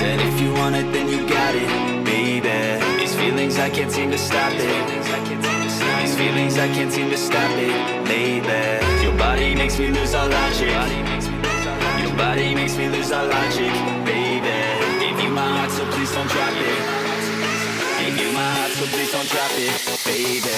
Said if you want it, then you got it, baby. These feelings, I can't seem to stop it. These feelings, I can't seem to stop it lately. Your body makes me lose all logic. Your body makes me lose all logic, baby. Gave you my heart, so please don't drop it. Gave you my heart, so please don't drop it, baby.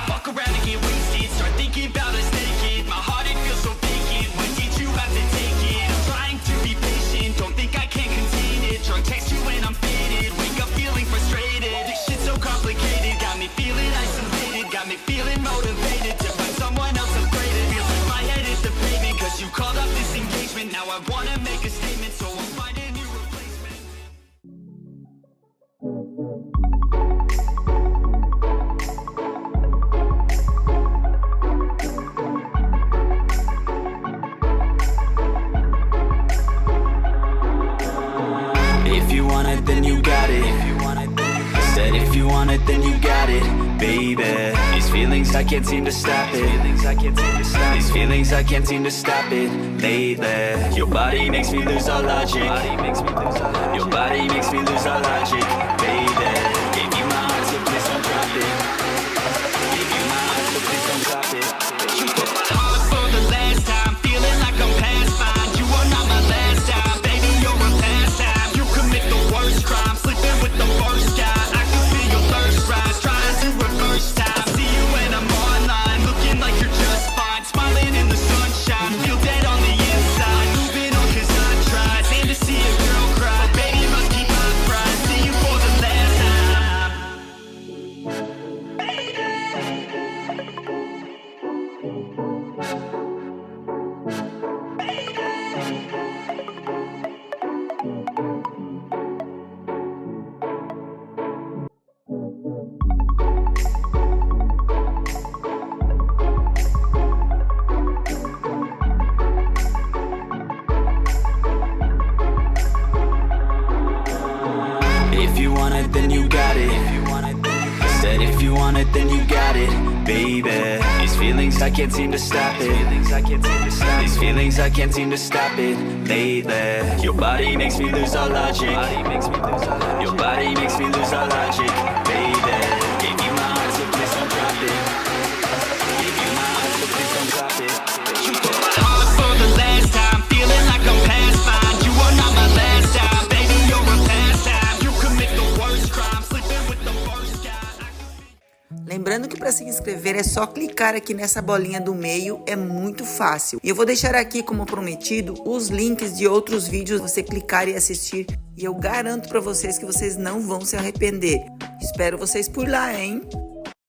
Fuck around and get wasted, start thinking about us naked. My heart, it feels so vacant, when did you have to take it? I'm trying to be patient, don't think I can contain it. Drunk text you when I'm faded, wake up feeling frustrated. This shit's so complicated, got me feeling isolated. Got me feeling motivated to find someone else upgraded. Feels like my head is the pavement, cause you called up this engagement. Now I wanna make a statement, so I'll find a new replacement. If you want it, then you got it. Said if you want it, then you got it, baby. These feelings, I can't seem to stop it. These feelings, I can't seem to stop it lately. Your body makes me lose all logic. Your body makes me lose all logic, baby. Gave you my heart, so please don't drop it. Gave you my heart, so please don't drop it. You broke my heart for the last time, feeling like I'm past fine. You are not my last time, baby, you're a pastime. You commit the worst crime, sleeping with the first guy. I can feel your thirst rise, trying to reverse time. See you when I'm online, looking like you're just fine. Smiling in the sunshine, feel dead on the inside. Moving on cause I tried, stand to see a girl cry. But baby, must keep my pride, see you for the last time. If you want it, then you got it. Said if you want it, then you got it, baby. These feelings, I can't seem to stop it. These feelings, I can't seem to stop it lately. Your body makes me lose all logic. Your body makes me lose all logic, baby. Gave you my heart, so please don't drop it. Gave you my heart, so please don't drop it. You broke my heart for the last time, feeling like I'm past fine. You are not my last time, baby, you're a pastime. You commit the worst crime, sleeping with the first guy. Lembrando que para se inscrever é só clicar aqui nessa bolinha do meio, é muito fácil. E eu vou deixar aqui, como prometido, os links de outros vídeos pra você clicar e assistir. E eu garanto para vocês que vocês não vão se arrepender. Espero vocês por lá, hein?